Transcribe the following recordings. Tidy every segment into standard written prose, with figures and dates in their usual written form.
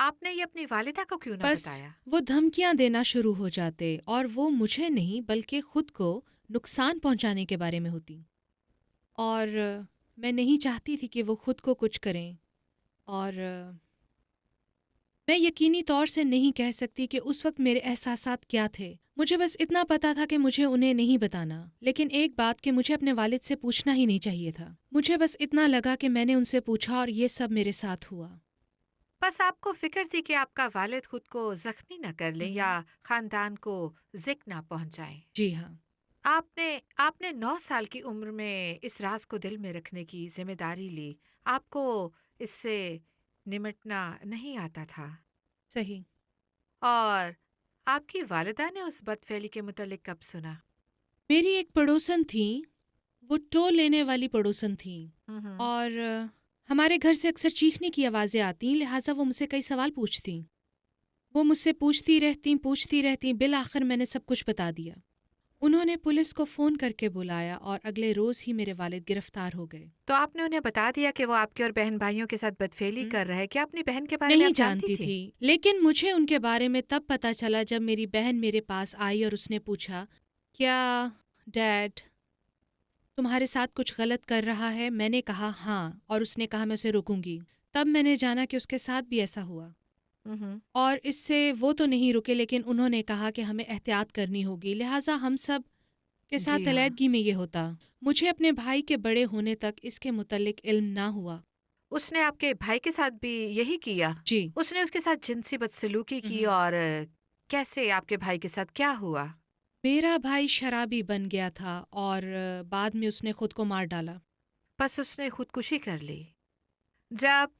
آپ نے یہ اپنی والدہ کو کیوں نہ بس بتایا؟ وہ دھمکیاں دینا شروع ہو جاتے اور وہ مجھے نہیں بلکہ خود کو نقصان پہنچانے کے بارے میں ہوتی، اور میں نہیں چاہتی تھی کہ وہ خود کو کچھ کریں، اور میں یقینی طور سے نہیں کہہ سکتی کہ اس وقت میرے احساسات کیا تھے. مجھے بس اتنا پتا تھا کہ مجھے انہیں نہیں بتانا، لیکن ایک بات کہ مجھے اپنے والد سے پوچھنا ہی نہیں چاہیے تھا. مجھے بس اتنا لگا کہ میں نے ان سے پوچھا اور یہ سب میرے ساتھ ہوا. بس آپ کو فکر تھی کہ آپ کا والد خود کو زخمی نہ کر لیں مہم. یا خاندان کو ذکر نہ پہنچائیں. جی ہاں. آپ نے 9 سال کی عمر میں اس راز کو دل میں رکھنے کی ذمہ داری لی. آپ کو اس سے نمٹنا نہیں آتا تھا، صحیح. اور آپ کی والدہ نے اس بد فعلی کے متعلق کب سنا؟ میری ایک پڑوسن تھیں، وہ ٹول لینے والی پڑوسن تھیں، ہوں اور ہمارے گھر سے اکثر چیخنے کی آوازیں آتی، لہٰذا وہ مجھ سے کئی سوال پوچھتیں. وہ مجھ سے پوچھتی رہتیں، بالآخر میں نے سب کچھ بتا دیا. انہوں نے پولیس کو فون کر کے بلایا اور اگلے روز ہی میرے والد گرفتار ہو گئے. تو آپ نے انہیں بتا دیا کہ وہ آپ کے اور بہن بھائیوں کے ساتھ بدفعلی ہم؟ کر رہا ہے؟ کیا اپنی بہن کے بارے میں نہیں آپ جانتی جانتی تھی؟ تھی، لیکن مجھے ان کے بارے میں تب پتہ چلا جب میری بہن میرے پاس آئی اور اس نے پوچھا، کیا ڈیڈ تمہارے ساتھ کچھ غلط کر رہا ہے؟ میں نے کہا ہاں، اور اس نے کہا میں اسے روکوں گی. تب میں نے جانا کہ اس کے ساتھ بھی ایسا ہوا، ہوں اور اس سے وہ تو نہیں رکے، لیکن انہوں نے کہا کہ ہمیں احتیاط کرنی ہوگی، لہٰذا ہم سب کے جی ساتھ ہاں. علیحدگی میں یہ ہوتا. مجھے اپنے بھائی کے بڑے ہونے تک اس کے متعلق علم نہ ہوا. اس نے آپ کے بھائی کے ساتھ بھی یہی کیا؟ جی. اس نے اس کے ساتھ جنسی بدسلوکی کی؟ مہم. اور کیسے آپ کے بھائی کے ساتھ کیا ہوا؟ میرا بھائی شرابی بن گیا تھا اور بعد میں اس نے خود کو مار ڈالا. بس اس نے خودکشی کر لی جب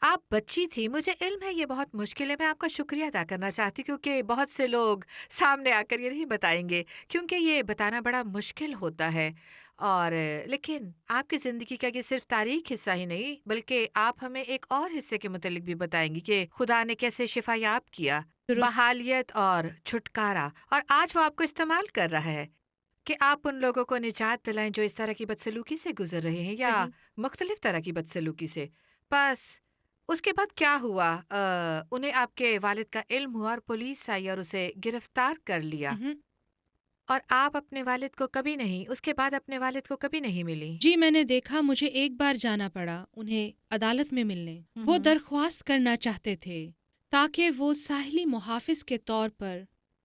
آپ بچی تھی. مجھے علم ہے یہ بہت مشکل ہے. میں آپ کا شکریہ ادا کرنا چاہتی ہوں کیونکہ بہت سے لوگ سامنے آ کر یہ نہیں بتائیں گے کیونکہ یہ بتانا بڑا مشکل ہوتا ہے. اور لیکن آپ کی زندگی کا یہ صرف تاریخ حصہ ہی نہیں بلکہ آپ ہمیں ایک اور حصے کے متعلق بھی بتائیں گی کہ خدا نے کیسے شفا یاب کیا، درست. بحالیت اور چھٹکارا، اور آج وہ آپ کو استعمال کر رہا ہے کہ آپ ان لوگوں کو نجات دلائیں جو اس طرح کی بدسلوکی سے گزر رہے ہیں یا صحیح. مختلف طرح کی بدسلوکی سے. بس اس کے بعد کیا ہوا؟ انہیں آپ کے والد کا علم ہوا اور پولیس آئی اور اسے گرفتار کر لیا، مہم. اور آپ اپنے والد کو کبھی نہیں، اس کے بعد اپنے والد کو کبھی نہیں ملی؟ جی میں نے دیکھا، مجھے ایک بار جانا پڑا انہیں عدالت میں ملنے. وہ درخواست کرنا چاہتے تھے تاکہ وہ ساحلی محافظ کے طور پر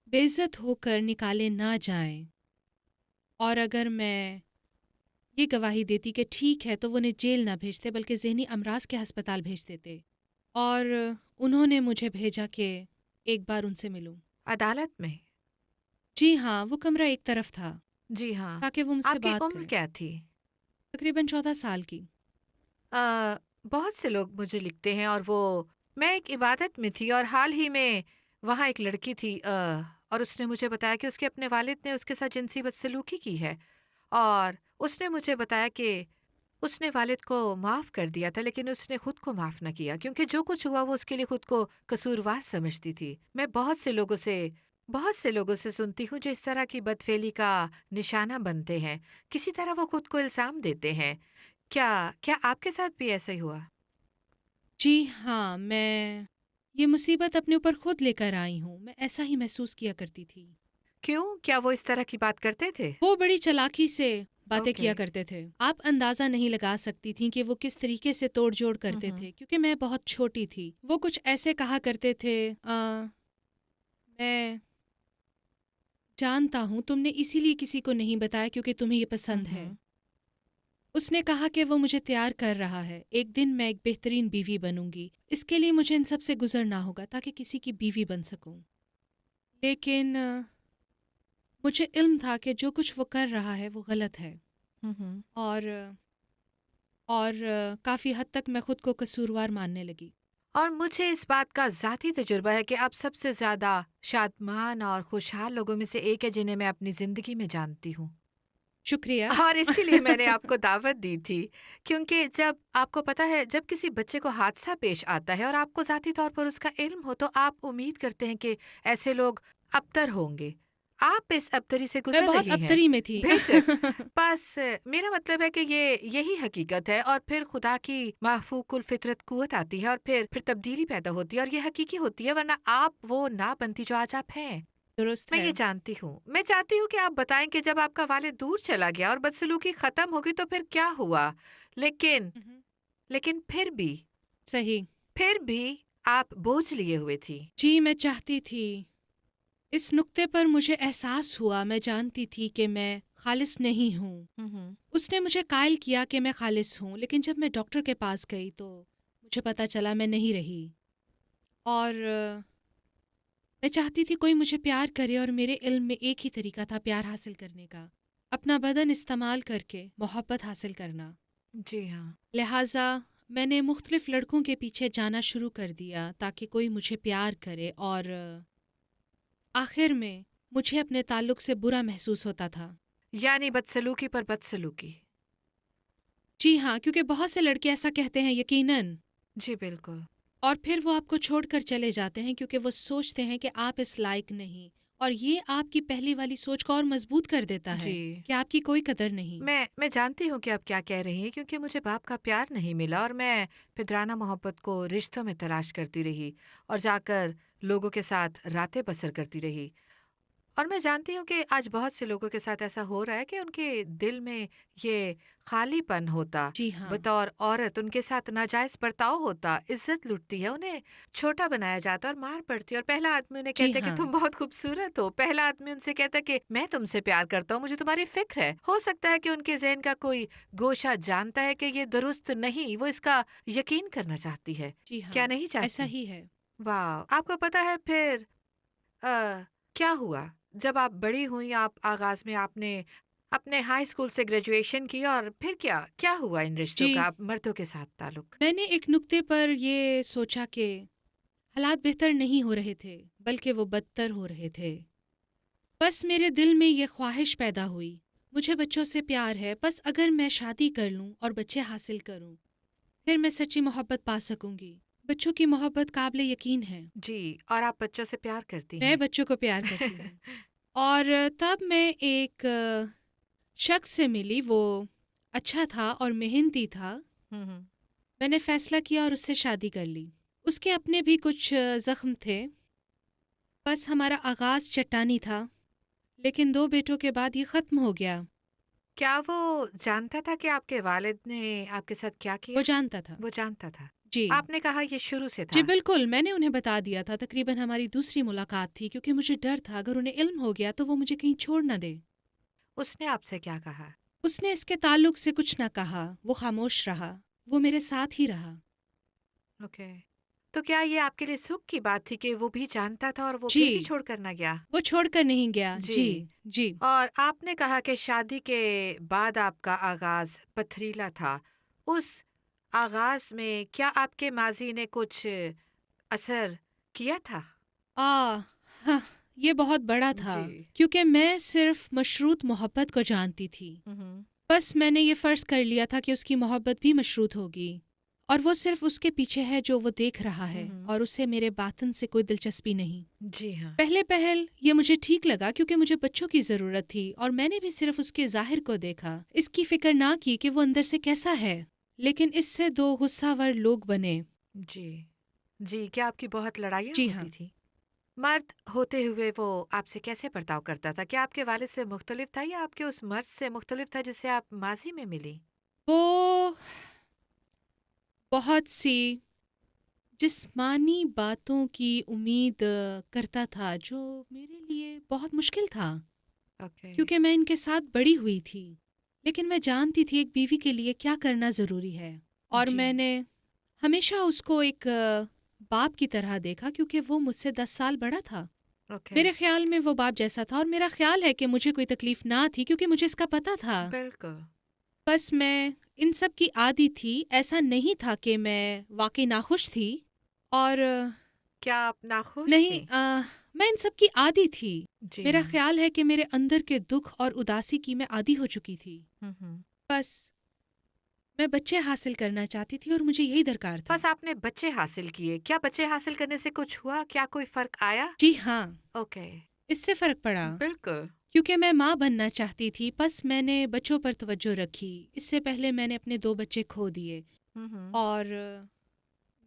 بے عزت ہو کر نکالے نہ جائیں، اور اگر میں یہ گواہی دیتی کہ ٹھیک ہے تو وہ انہیں جیل نہ بھیجتے بلکہ ذہنی امراض کے ہسپتال بھیج دیتے. اور انہوں نے مجھے بھیجا کہ ایک بار ان سے ملوں. عدالت میں؟ جی ہاں، وہ کمرہ ایک طرف تھا جی ہاں. تاکہ وہ مجھ سے آپ کی بات عمر کریں. کیا تھی؟ تقریباً 14 سال کی. آ، بہت سے لوگ مجھے لکھتے ہیں، اور وہ میں ایک عبادت میں تھی اور حال ہی میں وہاں ایک لڑکی تھی، اور اس نے مجھے بتایا کہ اس کے اپنے والد نے اس کے ساتھ جنسی بدسلوکی کی ہے، اور اس نے مجھے بتایا کہ اس نے والد کو معاف کر دیا تھا لیکن اس نے خود کو معاف نہ کیا کیونکہ جو کچھ ہوا وہ اس کے لیے خود کو قصوروار سمجھتی تھی. میں بہت سے لوگوں سے سنتی ہوں جو اس طرح کی بدفعلی کا نشانہ بنتے ہیں. کسی طرح وہ خود کو الزام دیتے ہیں. کیا آپ کے ساتھ بھی ایسا ہی ہوا؟ جی ہاں، میں یہ مصیبت اپنے اوپر خود لے کر آئی ہوں. میں ایسا ہی محسوس کیا کرتی تھی. کیوں؟ کیا وہ اس طرح کی بات کرتے تھے؟ وہ بڑی چالاکی سے باتیں اوکے. کیا کرتے تھے. آپ اندازہ نہیں لگا سکتی تھیں کہ وہ کس طریقے سے توڑ جوڑ کرتے تھے کیونکہ میں بہت چھوٹی تھی. وہ کچھ ایسے کہا کرتے تھے، میں جانتا ہوں تم نے اسی لیے کسی کو نہیں بتایا کیونکہ تمہیں یہ پسند ہے. اس نے کہا کہ وہ مجھے تیار کر رہا ہے. ایک دن میں ایک بہترین بیوی بنوں گی. اس کے لیے مجھے ان سب سے گزرنا ہوگا تاکہ کسی کی بیوی بن سکوں. لیکن مجھے علم تھا کہ جو کچھ وہ کر رہا ہے وہ غلط ہے، اور کافی حد تک میں خود کو قصوروار ماننے لگی. اور مجھے اس بات کا ذاتی تجربہ ہے کہ آپ سب سے زیادہ شادمان اور خوشحال لوگوں میں سے ایک ہے جنہیں میں اپنی زندگی میں جانتی ہوں. شکریہ. اور اسی لیے میں نے آپ کو دعوت دی تھی کیونکہ جب آپ کو پتا ہے جب کسی بچے کو حادثہ پیش آتا ہے اور آپ کو ذاتی طور پر اس کا علم ہو تو آپ امید کرتے ہیں کہ ایسے لوگ ابتر ہوں گے. آپ اس ابتری سے میں گزر بہت رہی ہیں، ابتری میں تھی بے شک۔ بس میرا مطلب ہے کہ یہی حقیقت ہے، اور پھر خدا کی محفوظ الفطرت قوت آتی ہے، اور پھر تبدیلی پیدا ہوتی ہے، اور یہ حقیقی ہوتی ہے، ورنہ آپ وہ نہ بنتی جو آج آپ ہیں۔ درست میں ہے۔ یہ جانتی ہوں، میں چاہتی ہوں کہ آپ بتائیں کہ جب آپ کا والد دور چلا گیا اور بدسلوکی ختم ہوگی تو پھر کیا ہوا، لیکن مہم۔ لیکن صحیح۔ پھر بھی آپ بوجھ لیے ہوئے تھی۔ جی میں چاہتی تھی، اس نقطے پر مجھے احساس ہوا، میں جانتی تھی کہ میں خالص نہیں ہوں۔ اس نے مجھے قائل کیا کہ میں خالص ہوں، لیکن جب میں ڈاکٹر کے پاس گئی تو مجھے پتہ چلا میں نہیں رہی، اور میں چاہتی تھی کوئی مجھے پیار کرے، اور میرے علم میں ایک ہی طریقہ تھا پیار حاصل کرنے کا، اپنا بدن استعمال کر کے محبت حاصل کرنا۔ جی ہاں۔ لہٰذا میں نے مختلف لڑکوں کے پیچھے جانا شروع کر دیا تاکہ کوئی مجھے پیار کرے، اور آخر میں مجھے اپنے تعلق سے برا محسوس ہوتا تھا۔ یعنی بدسلوکی پر بدسلوکی۔ جی ہاں، کیونکہ بہت سے لڑکے ایسا کہتے ہیں، یقیناً، جی بالکل۔ اور پھر وہ آپ کو چھوڑ کر چلے جاتے ہیں کیونکہ وہ سوچتے ہیں کہ آپ اس لائق نہیں، اور یہ آپ کی پہلی والی سوچ کو اور مضبوط کر دیتا ہے جی کہ آپ کی کوئی قدر نہیں۔ میں جانتی ہوں کہ آپ کیا کہہ رہی ہیں، کیونکہ مجھے باپ کا پیار نہیں ملا، اور میں پدرانہ محبت کو رشتوں میں تلاش کرتی رہی، اور جا کر لوگوں کے ساتھ راتیں بسر کرتی رہی، اور میں جانتی ہوں کہ آج بہت سے لوگوں کے ساتھ ایسا ہو رہا ہے کہ ان کے دل میں یہ خالی پن ہوتا، جی ہاں۔ بطور عورت ان کے ساتھ ناجائز برتاؤ ہوتا، عزت لٹتی ہے، انہیں چھوٹا بنایا جاتا اور مار پڑتی ہے، اور پہلا آدمی انہیں جی کہتا ہے کہ ہاں۔ تم بہت خوبصورت ہو، پہلا آدمی ان سے کہتا ہے کہ میں تم سے پیار کرتا ہوں، مجھے تمہاری فکر ہے۔ ہو سکتا ہے کہ ان کے ذہن کا کوئی گوشہ جانتا ہے کہ یہ درست نہیں، وہ اس کا یقین کرنا چاہتی ہے، جی ہاں، کیا نہیں ایسا چاہتی؟ ہی ہے۔ واہ، آپ کو پتا ہے پھر کیا ہوا جب آپ بڑی ہوئیں؟ آپ آغاز میں آپ نے اپنے ہائی اسکول سے گریجویشن کی، اور پھر کیا ہوا ان رشتوں جی، کا آپ مردوں کے ساتھ تعلق؟ میں نے ایک نقطے پر یہ سوچا کہ حالات بہتر نہیں ہو رہے تھے بلکہ وہ بدتر ہو رہے تھے۔ بس میرے دل میں یہ خواہش پیدا ہوئی، مجھے بچوں سے پیار ہے، بس اگر میں شادی کر لوں اور بچے حاصل کروں پھر میں سچی محبت پا سکوں گی۔ بچوں کی محبت قابل یقین ہے، جی، اور آپ بچوں سے پیار کرتی میں ہیں؟ بچوں کو پیار کرتی ہوں۔ اور تب میں ایک شخص سے ملی، وہ اچھا تھا اور محنتی تھا۔ ہوں۔ میں نے فیصلہ کیا اور اس سے شادی کر لی۔ اس کے اپنے بھی کچھ زخم تھے، بس ہمارا آغاز چٹانی تھا، لیکن 2 بیٹوں کے بعد یہ ختم ہو گیا۔ کیا وہ جانتا تھا کہ آپ کے والد نے آپ کے ساتھ کیا وہ کیا؟ جانتا تھا۔ وہ جانتا تھا؟ جی آپ نے کہا یہ شروع سے جی تھا۔ بالکل، میں نے انہیں بتا دیا تھا، تقریباً ہماری دوسری ملاقات تھی، کیونکہ مجھے ڈر تھا اگر انہیں علم ہو گیا تو وہ مجھے کہیں چھوڑ نہ دے۔ اس نے آپ سے کیا کہا؟ اس نے اس کے تعلق سے کچھ نہ کہا، وہ خاموش رہا، وہ میرے ساتھ ہی رہا۔ اوکے، تو کیا یہ آپ کے لیے سکھ کی بات تھی کہ وہ بھی جانتا تھا اور وہ جی، پھر بھی چھوڑ کر نہ گیا؟ وہ چھوڑ کر نہیں گیا۔ جی، جی جی اور آپ نے کہا کہ شادی کے بعد آپ کا آغاز پتھریلا تھا۔ اس آغاز میں کیا آپ کے ماضی نے کچھ اثر کیا تھا؟ ہاں، یہ بہت بڑا تھا، جی۔ کیونکہ میں صرف مشروط محبت کو جانتی تھی۔ بس میں نے یہ فرض کر لیا تھا کہ اس کی محبت بھی مشروط ہوگی، اور وہ صرف اس کے پیچھے ہے جو وہ دیکھ رہا ہے، اور اسے میرے باطن سے کوئی دلچسپی نہیں۔ جی ہاں۔ پہل یہ مجھے ٹھیک لگا کیونکہ مجھے بچوں کی ضرورت تھی، اور میں نے بھی صرف اس کے ظاہر کو دیکھا، اس کی فکر نہ کی کہ وہ اندر سے کیسا ہے۔ لیکن اس سے 2 غصہ ور لوگ بنے۔ جی جی، کیا آپ کی بہت لڑائیاں جی ہاں، ہوتی تھیں؟ مرد ہوتے ہوئے وہ آپ سے کیسے برتاؤ کرتا تھا؟ کیا آپ کے والد سے مختلف تھا یا آپ کے اس مرد سے مختلف تھا جس سے آپ ماضی میں ملی؟ وہ بہت سی جسمانی باتوں کی امید کرتا تھا جو میرے لیے بہت مشکل تھا، اوکے۔ کیونکہ میں ان کے ساتھ بڑی ہوئی تھی، لیکن میں جانتی تھی ایک بیوی کے لیے کیا کرنا ضروری ہے، اور جی۔ میں نے ہمیشہ اس کو ایک باپ کی طرح دیکھا کیونکہ وہ مجھ سے 10 سال بڑا تھا۔ اوکے، میرے خیال میں وہ باپ جیسا تھا، اور میرا خیال ہے کہ مجھے کوئی تکلیف نہ تھی کیونکہ مجھے اس کا پتہ تھا۔ بالکل۔ بس میں ان سب کی عادی تھی، ایسا نہیں تھا کہ میں واقعی ناخوش تھی، اور کیا آپ ناخوش نہیں، تھیں؟ میں ان سب کی عادی تھی۔ جی میرا ہاں۔ خیال ہے کہ میرے اندر کے دکھ اور اداسی کی میں عادی ہو چکی تھی۔ ہوں۔ بس میں بچے حاصل کرنا چاہتی تھی اور مجھے یہی درکار تھا۔ بس آپ نے بچے حاصل کیے، کیا بچے حاصل کرنے سے کچھ ہوا؟ کیا کوئی فرق آیا؟ جی ہاں، اوکے۔ اس سے فرق پڑا بالکل. کیونکہ میں ماں بننا چاہتی تھی، بس میں نے بچوں پر توجہ رکھی. اس سے پہلے میں نے اپنے 2 بچے کھو دیے ہوں. اور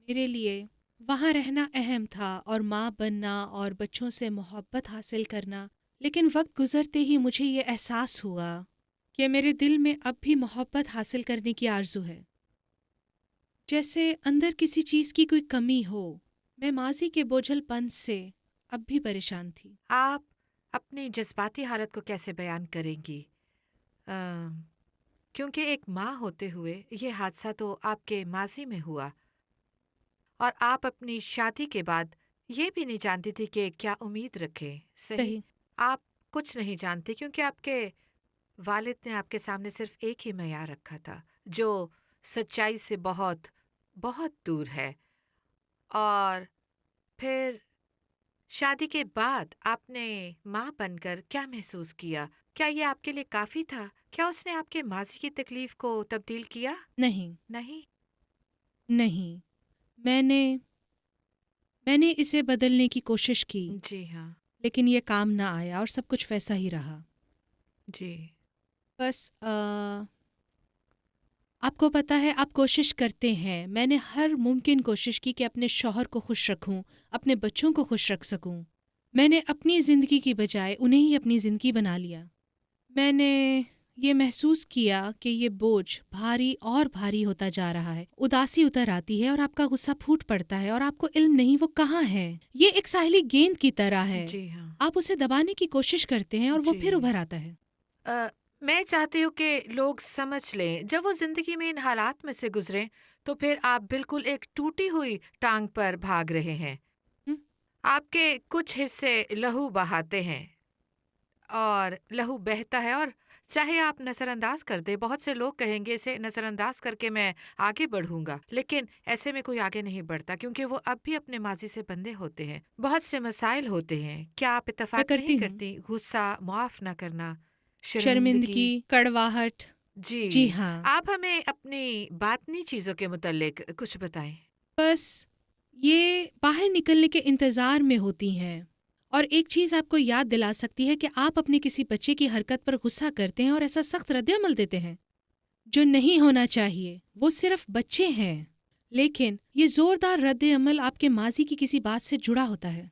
میرے لیے وہاں رہنا اہم تھا اور ماں بننا اور بچوں سے محبت حاصل کرنا. لیکن وقت گزرتے ہی مجھے یہ احساس ہوا کہ میرے دل میں اب بھی محبت حاصل کرنے کی آرزو ہے، جیسے اندر کسی چیز کی کوئی کمی ہو. میں ماضی کے بوجھل پن سے اب بھی پریشان تھی. آپ اپنی جذباتی حالت کو کیسے بیان کریں گی؟ کیونکہ ایک ماں ہوتے ہوئے یہ حادثہ تو آپ کے ماضی میں ہوا اور آپ اپنی شادی کے بعد یہ بھی نہیں جانتی تھی کہ کیا امید رکھیں. صحیح؟ صحیح. آپ کچھ نہیں جانتے کیونکہ آپ کے والد نے آپ کے سامنے صرف ایک ہی معیار رکھا تھا جو سچائی سے بہت بہت دور ہے. اور پھر شادی کے بعد آپ نے ماں بن کر کیا محسوس کیا؟ کیا یہ آپ کے لیے کافی تھا؟ کیا اس نے آپ کے ماضی کی تکلیف کو تبدیل کیا؟ نہیں، نہیں. نہیں، میں نے اسے بدلنے کی کوشش کی، جی ہاں. لیکن یہ کام نہ آیا اور سب کچھ ویسا ہی رہا. جی. بس آپ کو پتہ ہے آپ کوشش کرتے ہیں. میں نے ہر ممکن کوشش کی کہ اپنے شوہر کو خوش رکھوں، اپنے بچوں کو خوش رکھ سکوں. میں نے اپنی زندگی کی بجائے انہیں ہی اپنی زندگی بنا لیا. میں نے یہ محسوس کیا کہ یہ بوجھ بھاری اور بھاری ہوتا جا رہا ہے. اداسی اتر آتی ہے اور آپ کا غصہ پھوٹ پڑتا ہے اور آپ کو علم نہیں وہ کہاں ہے. یہ ایک ساحلی گیند کی طرح ہے. جی ہاں. آپ اسے دبانے کی کوشش کرتے ہیں اور وہ پھر جی. ابھر آتا ہے. میں چاہتی ہوں کہ لوگ سمجھ لیں جب وہ زندگی میں ان حالات میں سے گزریں تو پھر آپ بالکل ایک ٹوٹی ہوئی ٹانگ پر بھاگ رہے ہیں. ہم؟ آپ کے کچھ حصے لہو بہاتے ہیں اور لہو بہتا ہے اور چاہے آپ نظر انداز کر دیں. بہت سے لوگ کہیں گے اسے نظر انداز کر کے میں آگے بڑھوں گا، لیکن ایسے میں کوئی آگے نہیں بڑھتا کیونکہ وہ اب بھی اپنے ماضی سے بندھے ہوتے ہیں. بہت سے مسائل ہوتے ہیں. کیا آپ میں اتفاق کرتی نہیں ہوں. کرتی؟ غصہ معاف نہ کرنا، شرمندگی. شرمندگی، کڑواہٹ. جی جی. ہاں. آپ ہمیں اپنی باطنی چیزوں کے متعلق کچھ بتائیں. بس یہ باہر نکلنے کے انتظار میں ہوتی ہیں. اور ایک چیز آپ کو یاد دلا سکتی ہے کہ آپ اپنے کسی بچے کی حرکت پر غصہ کرتے ہیں اور ایسا سخت رد عمل دیتے ہیں جو نہیں ہونا چاہیے. وہ صرف بچے ہیں، لیکن یہ زوردار رد عمل آپ کے ماضی کی کسی بات سے جڑا ہوتا ہے.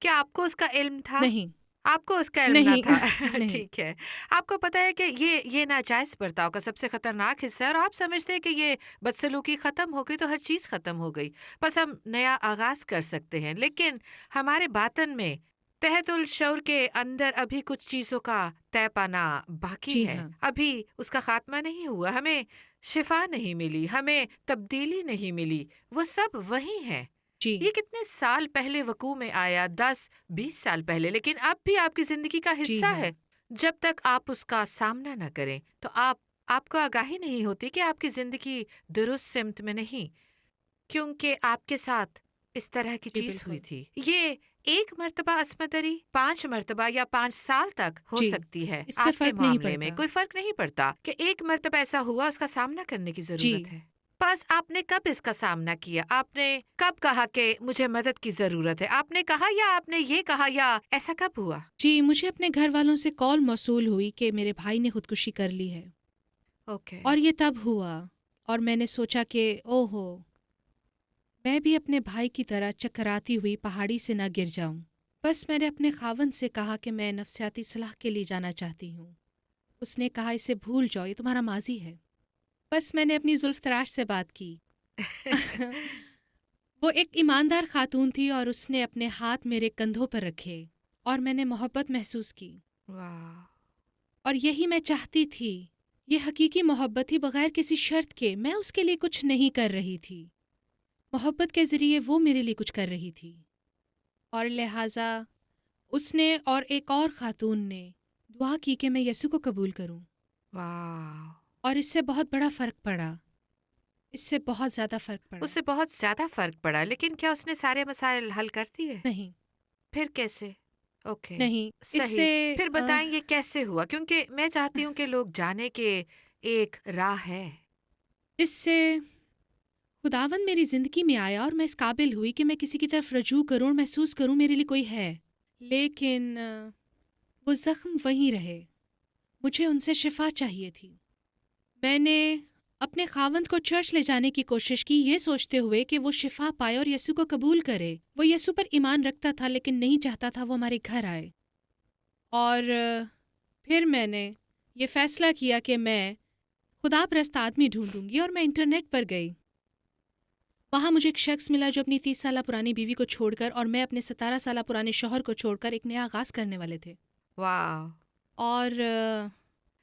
کیا آپ کو اس کا علم تھا؟ نہیں، آپ کو اس کا علم نہ نہیں. تھا. نہیں. ٹھیک ہے. آپ کو پتا ہے کہ یہ ناجائز برتاؤ کا سب سے خطرناک حصہ ہے اور آپ سمجھتے ہیں کہ یہ بدسلوکی ختم ہو گئی تو ہر چیز ختم ہو گئی، بس ہم نیا آغاز کر سکتے ہیں. لیکن ہمارے باطن میں تحت الشعور کے اندر ابھی کچھ چیزوں کا طے پانا باقی جی ہے. ہاں. ابھی اس کا خاتمہ نہیں ہوا. ہمیں شفا نہیں ملی، ہمیں تبدیلی نہیں ملی. وہ سب وہی ہے. جی. یہ کتنے سال پہلے وقوع میں آیا، 10-20 سال پہلے، لیکن اب بھی آپ کی زندگی کا جی حصہ ہاں. ہے. جب تک آپ اس کا سامنا نہ کریں تو آپ کو آگاہی نہیں ہوتی کہ آپ کی زندگی درست سمت میں نہیں، کیونکہ آپ کے ساتھ اس طرح کی جی چیز ہوئی بالکل. تھی. یہ ایک مرتبہ عصمت دری 5 مرتبہ یا 5 سال تک ہو جی، سکتی ہے. اس سے آپ کے فرق نہیں معاملے میں پڑتا. کوئی فرق نہیں پڑتا کہ ایک مرتبہ ایسا ہوا، اس کا سامنا کرنے کی جی. ضرورت ہے. بس آپ نے کب اس کا سامنا کیا؟ آپ نے کب کہا کہ مجھے مدد کی ضرورت ہے؟ آپ نے کہا یا آپ نے یہ کہا یا ایسا کب ہوا؟ جی، مجھے اپنے گھر والوں سے کال موصول ہوئی کہ میرے بھائی نے خودکشی کر لی ہے. اوکے. اور یہ تب ہوا اور میں نے سوچا کہ او ہو، میں بھی اپنے بھائی کی طرح چکراتی ہوئی پہاڑی سے نہ گر جاؤں. بس میں نے اپنے خاوند سے کہا کہ میں نفسیاتی صلاح کے لیے جانا چاہتی ہوں. اس نے کہا اسے بھول جاؤ، یہ تمہارا ماضی ہے. بس میں نے اپنی زلف تراش سے بات کی. وہ ایک ایماندار خاتون تھی اور اس نے اپنے ہاتھ میرے کندھوں پر رکھے اور میں نے محبت محسوس کی. واہ. اور یہی میں چاہتی تھی. یہ حقیقی محبت تھی، بغیر کسی شرط کے. میں اس کے لیے کچھ نہیں کر رہی تھی. محبت کے ذریعے وہ میرے لیے کچھ کر رہی تھی. اور لہٰذا اس نے اور ایک اور خاتون نے دعا کی کہ میں یسوع کو قبول کروں. واہ. اور اس سے بہت بڑا فرق پڑا. اس سے بہت زیادہ فرق پڑا. اس سے بہت زیادہ فرق پڑا. لیکن کیا اس نے سارے مسائل حل کر دیے؟ نہیں. پھر کیسے؟ اوکے. نہیں. اس صحیح. سے پھر بتائیں یہ کیسے ہوا؟ کیونکہ میں چاہتی ہوں کہ لوگ جانے کے ایک راہ ہے. اس سے خداوند میری زندگی میں آیا اور میں اس قابل ہوئی کہ میں کسی کی طرف رجوع کروں اور محسوس کروں میرے لیے کوئی ہے. لیکن وہ زخم وہیں رہے. مجھے ان سے شفا چاہیے تھی. میں نے اپنے خاوند کو چرچ لے جانے کی کوشش کی، یہ سوچتے ہوئے کہ وہ شفا پائے اور یسوع کو قبول کرے. وہ یسوع پر ایمان رکھتا تھا لیکن نہیں چاہتا تھا وہ ہمارے گھر آئے. اور پھر میں نے یہ فیصلہ کیا کہ میں خدا پرست آدمی ڈھونڈوں گی، اور میں انٹرنیٹ پر گئی. وہاں مجھے ایک شخص ملا جو اپنی 30 سالہ پرانی بیوی کو چھوڑ کر اور میں اپنے 17 سالہ پرانے شوہر کو چھوڑ کر ایک نیا آغاز کرنے والے تھے. واو! اور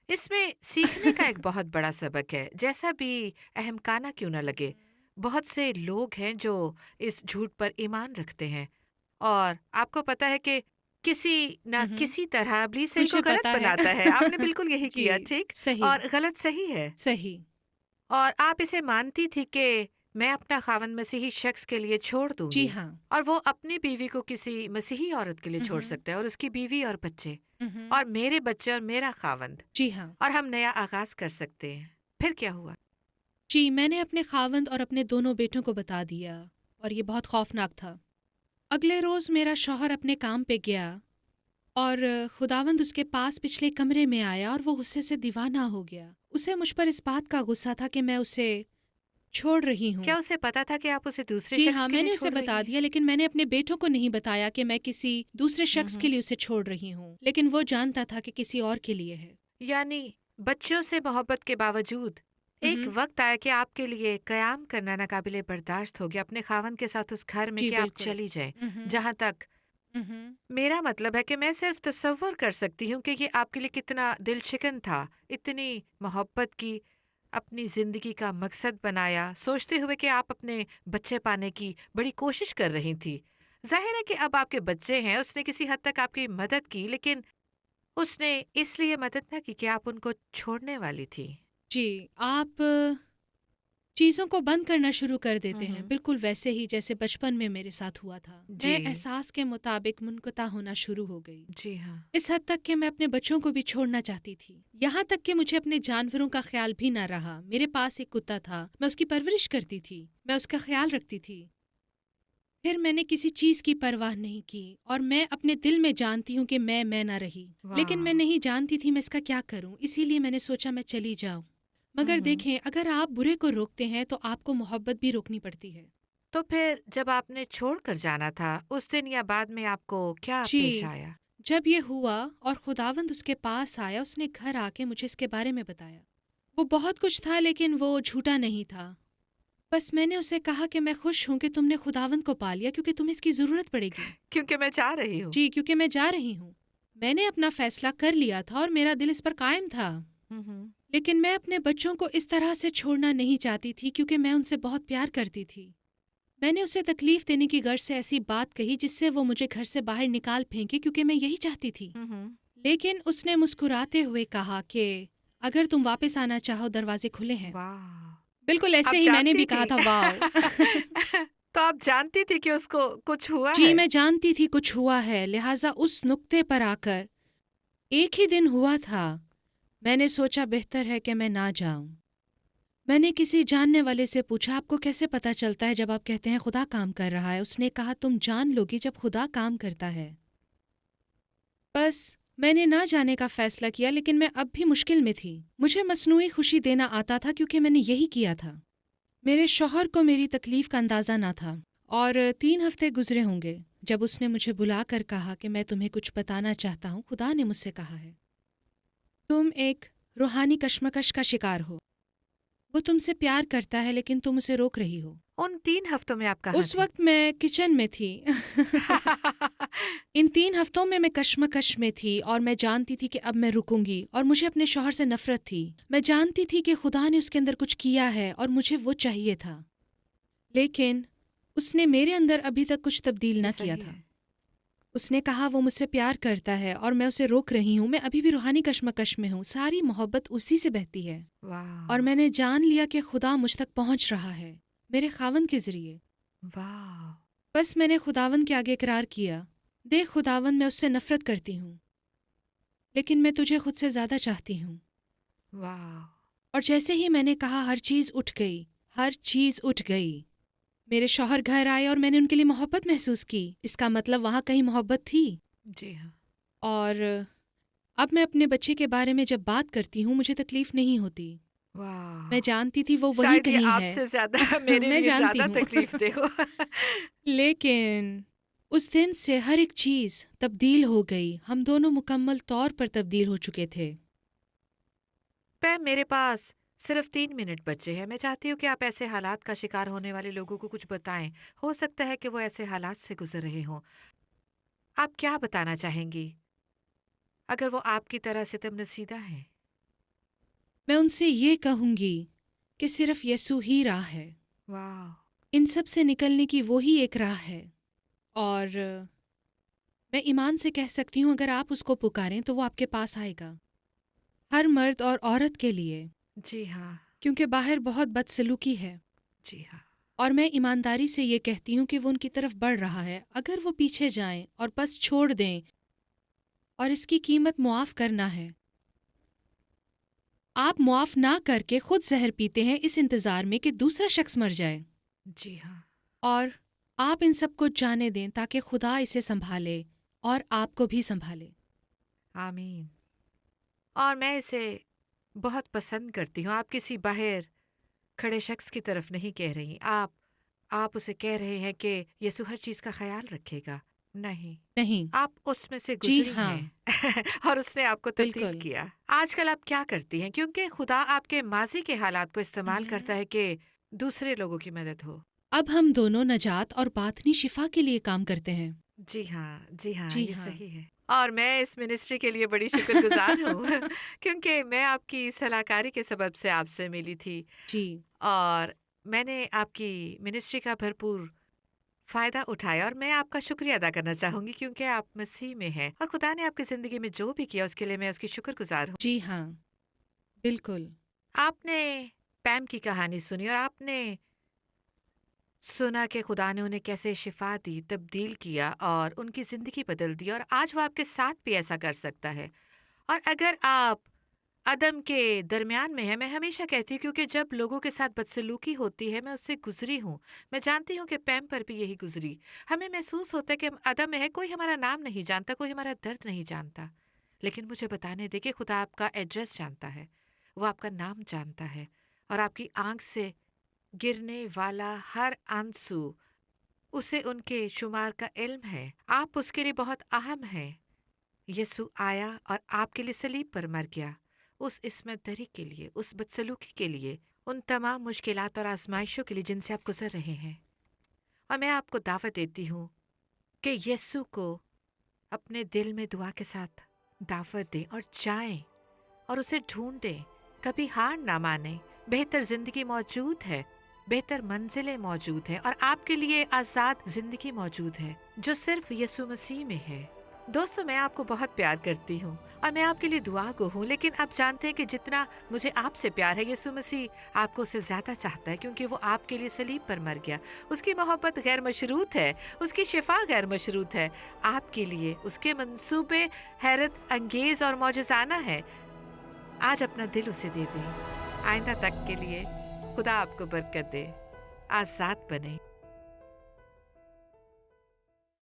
اس میں سیکھنے کا ایک بہت بڑا سبق ہے، جیسا بھی اہمکانہ کیوں نہ لگے. بہت سے لوگ ہیں جو اس جھوٹ پر ایمان رکھتے ہیں، اور آپ کو پتا ہے کہ کسی نہ مہم، کسی طرح ابلیس صحیح کو مجھے غلط پتا ہے. بناتا ہے. آپ نے بالکل یہی جی، کیا، ٹھیک، صحیح اور غلط صحیح ہے. صحیح. اور آپ اسے مانتی تھی کہ میں اپنا خاوند مسیحی شخص کے لیے چھوڑ دوں جی گی، ہاں. اور وہ اپنی بیوی کو کسی مسیحی عورت کے لیے چھوڑ مہم، سکتا ہے، اور اس کی بیوی اور بچے، مہم، اور میرے بچے اور میرا خاوند، جی ہاں. اور ہم نیا آغاز کر سکتے ہیں. پھر کیا ہوا؟ جی، میں نے اپنے خاوند اور اپنے دونوں بیٹوں کو بتا دیا، اور یہ بہت خوفناک تھا. اگلے روز میرا شوہر اپنے کام پہ گیا، اور خداوند اس کے پاس پچھلے کمرے میں آیا اور وہ غصے سے دیوانہ ہو گیا. اسے مجھ پر اس بات کا غصہ تھا کہ میں اسے چھوڑ رہی ہوں. کیا اسے پتا تھا کہ آپ اسے دوسرے جی شخص ہاں، کے میں لیے نے اسے چھوڑ رہی بتا ہیں؟ دیا، لیکن میں نے اپنے بیٹوں کو نہیں بتایا کہ میں کسی دوسرے شخص کے لیے اسے چھوڑ رہی ہوں، لیکن وہ جانتا تھا کہ کسی اور کے لیے ہے. یعنی بچوں سے محبت کے باوجود ایک مہم، وقت آیا کہ آپ کے لیے قیام کرنا ناقابل برداشت ہو گیا اپنے خاوند کے ساتھ اس گھر میں جی کہ آپ بالکل. چلی جائیں. مہم، جہاں تک مہم، میرا مطلب ہے کہ میں صرف تصور کر سکتی ہوں کہ یہ آپ کے لیے کتنا دل شکن تھا. اتنی محبت کی، اپنی زندگی کا مقصد بنایا، سوچتے ہوئے کہ آپ اپنے بچے پانے کی بڑی کوشش کر رہی تھی. ظاہر ہے کہ اب آپ کے بچے ہیں، اس نے کسی حد تک آپ کی مدد کی، لیکن اس نے اس لیے مدد نہ کی کہ آپ ان کو چھوڑنے والی تھی. جی، آپ چیزوں کو بند کرنا شروع کر دیتے ہیں، ہوں. بالکل ویسے ہی جیسے بچپن میں میرے ساتھ ہوا تھا. میں جی، احساس کے مطابق منقطع ہونا شروع ہو گئی، جی ہاں. اس حد تک کہ میں اپنے بچوں کو بھی چھوڑنا چاہتی تھی. یہاں تک کہ مجھے اپنے جانوروں کا خیال بھی نہ رہا. میرے پاس ایک کتا تھا، میں اس کی پرورش کرتی تھی، میں اس کا خیال رکھتی تھی. پھر میں نے کسی چیز کی پرواہ نہیں کی، اور میں اپنے دل میں جانتی ہوں کہ میں نہ رہی، لیکن میں واہ! نہیں جانتی تھی میں اس کا کیا کروں. اسی لیے میں نے سوچا میں چلی جاؤں. مگر ہوں. دیکھیں، اگر آپ برے کو روکتے ہیں تو آپ کو محبت بھی روکنی پڑتی ہے. تو پھر جب آپ نے چھوڑ کر جانا تھا، اس دن یا بعد میں آپ کو کیا پیش جی، آیا؟ جب یہ ہوا اور خداوند اس کے پاس آیا، اس نے گھر آ کے مجھے اس کے بارے میں بتایا. وہ بہت کچھ تھا لیکن وہ جھوٹا نہیں تھا. بس میں نے اسے کہا کہ میں خوش ہوں کہ تم نے خداوند کو پا لیا، کیونکہ تمہیں اس کی ضرورت پڑے گی. کیونکہ میں چاہ رہی ہوں. جی، کیونکہ میں جا رہی ہوں. میں نے اپنا فیصلہ کر لیا تھا اور میرا دل اس پر قائم تھا. ہوں. لیکن میں اپنے بچوں کو اس طرح سے چھوڑنا نہیں چاہتی تھی کیونکہ میں ان سے بہت پیار کرتی تھی. میں نے اسے تکلیف دینے کی غرض سے ایسی بات کہی جس سے وہ مجھے گھر سے باہر نکال پھینکے، کیونکہ میں یہی چاہتی تھی. ہوں. لیکن اس نے مسکراتے ہوئے کہا کہ اگر تم واپس آنا چاہو دروازے کھلے ہیں. واہ! بالکل ایسے آپ ہی میں نے جانتی بھی کہا تھی؟ تھا واو. تو آپ جانتی تھی کہ اس کو کچھ ہوا جی، ہے؟ میں جانتی تھی کچھ ہوا ہے، لہٰذا اس نقطے پر آ کر ایک ہی دن ہوا تھا، میں نے سوچا بہتر ہے کہ میں نہ جاؤں. میں نے کسی جاننے والے سے پوچھا آپ کو کیسے پتا چلتا ہے جب آپ کہتے ہیں خدا کام کر رہا ہے؟ اس نے کہا تم جان لو گی جب خدا کام کرتا ہے. بس میں نے نہ جانے کا فیصلہ کیا، لیکن میں اب بھی مشکل میں تھی. مجھے مصنوعی خوشی دینا آتا تھا کیونکہ میں نے یہی کیا تھا. میرے شوہر کو میری تکلیف کا اندازہ نہ تھا، اور 3 ہفتے گزرے ہوں گے جب اس نے مجھے بلا کر کہا کہ میں تمہیں کچھ بتانا چاہتا ہوں. خدا نے مجھ سے کہا ہے تم ایک روحانی کشمکش کا شکار ہو. وہ تم سے پیار کرتا ہے لیکن تم اسے روک رہی ہو. ان 3 ہفتوں میں آپ کہاں اس تھی؟ وقت میں کچن میں تھی. ان 3 ہفتوں میں کشمکش میں تھی، اور میں جانتی تھی کہ اب میں رکوں گی، اور مجھے اپنے شوہر سے نفرت تھی. میں جانتی تھی کہ خدا نے اس کے اندر کچھ کیا ہے اور مجھے وہ چاہیے تھا، لیکن اس نے میرے اندر ابھی تک کچھ تبدیل یہ نہ کیا صحیح تھا. ہے. اس نے کہا وہ مجھ سے پیار کرتا ہے اور میں اسے روک رہی ہوں. میں ابھی بھی روحانی کشمکش میں ہوں، ساری محبت اسی سے بہتی ہے. واہ! اور میں نے جان لیا کہ خدا مجھ تک پہنچ رہا ہے میرے خاوند کے ذریعے. واہ! بس میں نے خداوند کے آگے اقرار کیا، دیکھ خداوند، میں اس سے نفرت کرتی ہوں لیکن میں تجھے خود سے زیادہ چاہتی ہوں. واہ! اور جیسے ہی میں نے کہا ہر چیز اٹھ گئی، ہر چیز اٹھ گئی. میرے شوہر گھر آئے اور میں نے ان کے لیے محبت محسوس کی. اس کا مطلب وہاں کہیں محبت تھی. جی ہاں، اور اب میں اپنے بچے کے بارے میں جب بات کرتی ہوں مجھے تکلیف نہیں ہوتی. واہ! میں جانتی تھی وہ وہیں شاید یہ کہیں آپ ہے. سے زیادہ میرے میں لیے جانتی زیادہ ہوں. تکلیف دہ ہو۔ لیکن اس دن سے ہر ایک چیز تبدیل ہو گئی. ہم دونوں مکمل طور پر تبدیل ہو چکے تھے. پیم، میرے پاس صرف 3 منٹ بچے ہیں۔ میں چاہتی ہوں کہ آپ ایسے حالات کا شکار ہونے والے لوگوں کو کچھ بتائیں۔ ہو سکتا ہے کہ وہ ایسے حالات سے گزر رہے ہوں۔ آپ کیا بتانا چاہیں گی اگر وہ آپ کی طرح ستم نصیدہ ہیں؟ میں ان سے یہ کہوں گی کہ صرف یسوع ہی راہ ہے. واہ! ان سب سے نکلنے کی وہی ایک راہ ہے. اور میں ایمان سے کہہ سکتی ہوں اگر آپ اس کو پکاریں تو وہ آپ کے پاس آئے گا. ہر مرد اور عورت کے لیے. جی ہاں، کیونکہ باہر بہت بدسلوکی ہے. جی ہاں، اور میں ایمانداری سے یہ کہتی ہوں کہ وہ ان کی طرف بڑھ رہا ہے. اگر وہ پیچھے جائیں اور بس چھوڑ دیں اور اس کی قیمت معاف کرنا ہے. آپ معاف نہ کر کے خود زہر پیتے ہیں اس انتظار میں کہ دوسرا شخص مر جائے. جی ہاں، اور آپ ان سب کو جانے دیں تاکہ خدا اسے سنبھالے اور آپ کو بھی سنبھالے. آمین۔ اور میں اسے بہت پسند کرتی ہوں۔ آپ کسی باہر کھڑے شخص کی طرف نہیں کہہ رہی، آپ اسے کہہ رہے ہیں کہ یسوع ہر چیز کا خیال رکھے گا۔ نہیں، نہیں. آپ اس میں سے جی گزری ہاں. ہیں اور اس نے آپ کو تبدیل بالکل. کیا۔ آج کل آپ کیا کرتی ہیں؟ کیونکہ خدا آپ کے ماضی کے حالات کو استعمال کرتا ہے کہ دوسرے لوگوں کی مدد ہو۔ اب ہم دونوں نجات اور باطنی شفا کے لیے کام کرتے ہیں. جی ہاں، جی ہاں، جی یہ ہاں. صحیح ہے۔ اور میں اس منسٹری کے لیے بڑی شکر گزار ہوں کیونکہ میں آپ کی صلاح کاری کے سبب سے آپ سے ملی تھی جی. اور میں نے آپ کی منسٹری کا بھرپور فائدہ اٹھایا، اور میں آپ کا شکریہ ادا کرنا چاہوں گی کیونکہ آپ مسیح میں ہیں اور خدا نے آپ کی زندگی میں جو بھی کیا اس کے لیے میں اس کی شکر گزار ہوں۔ جی ہاں. بالکل. آپ نے پیم کی کہانی سنی اور آپ نے سنا کہ خدا نے انہیں کیسے شفا دی، تبدیل کیا اور ان کی زندگی بدل دی، اور آج وہ آپ کے ساتھ بھی ایسا کر سکتا ہے۔ اور اگر آپ عدم کے درمیان میں ہیں، میں ہمیشہ کہتی ہوں کیونکہ جب لوگوں کے ساتھ بدسلوکی ہوتی ہے میں اس سے گزری ہوں، میں جانتی ہوں کہ پیم پر بھی یہی گزری، ہمیں محسوس ہوتا ہے کہ ہم عدم میں ہے، کوئی ہمارا نام نہیں جانتا، کوئی ہمارا درد نہیں جانتا، لیکن مجھے بتانے دے کہ خدا آپ کا ایڈریس جانتا ہے، وہ آپ کا نام جانتا ہے، اور آپ کی آنکھ سے گرنے والا ہر آنسو اسے ان کے شمار کا علم ہے۔ آپ اس کے لیے بہت اہم ہیں۔ یسوع آیا اور آپ کے لیے صلیب پر مر گیا، اس عصمت دری کے لیے، اس بدسلوکی کے لیے، ان تمام مشکلات اور آزمائشوں کے لیے جن سے آپ گزر رہے ہیں۔ اور میں آپ کو دعوت دیتی ہوں کہ یسوع کو اپنے دل میں دعا کے ساتھ دعوت دیں اور جائیں اور اسے ڈھونڈیں، کبھی ہار نہ مانیں۔ بہتر زندگی موجود ہے، بہتر منزلیں موجود ہیں، اور آپ کے لیے آزاد زندگی موجود ہے جو صرف یسوع مسیح میں ہے۔ دوستو، میں آپ کو بہت پیار کرتی ہوں اور میں آپ کے لیے دعا گو ہوں، لیکن آپ جانتے ہیں کہ جتنا مجھے آپ سے پیار ہے، یسوع مسیح آپ کو اسے زیادہ چاہتا ہے کیونکہ وہ آپ کے لیے صلیب پر مر گیا۔ اس کی محبت غیر مشروط ہے، اس کی شفا غیر مشروط ہے آپ کے لیے، اس کے منصوبے حیرت انگیز اور معجزانہ ہیں۔ آج اپنا دل اسے دے دیں۔ آئندہ تک کے لیے خدا آپ کو برکت دے۔ آزاد بنیں۔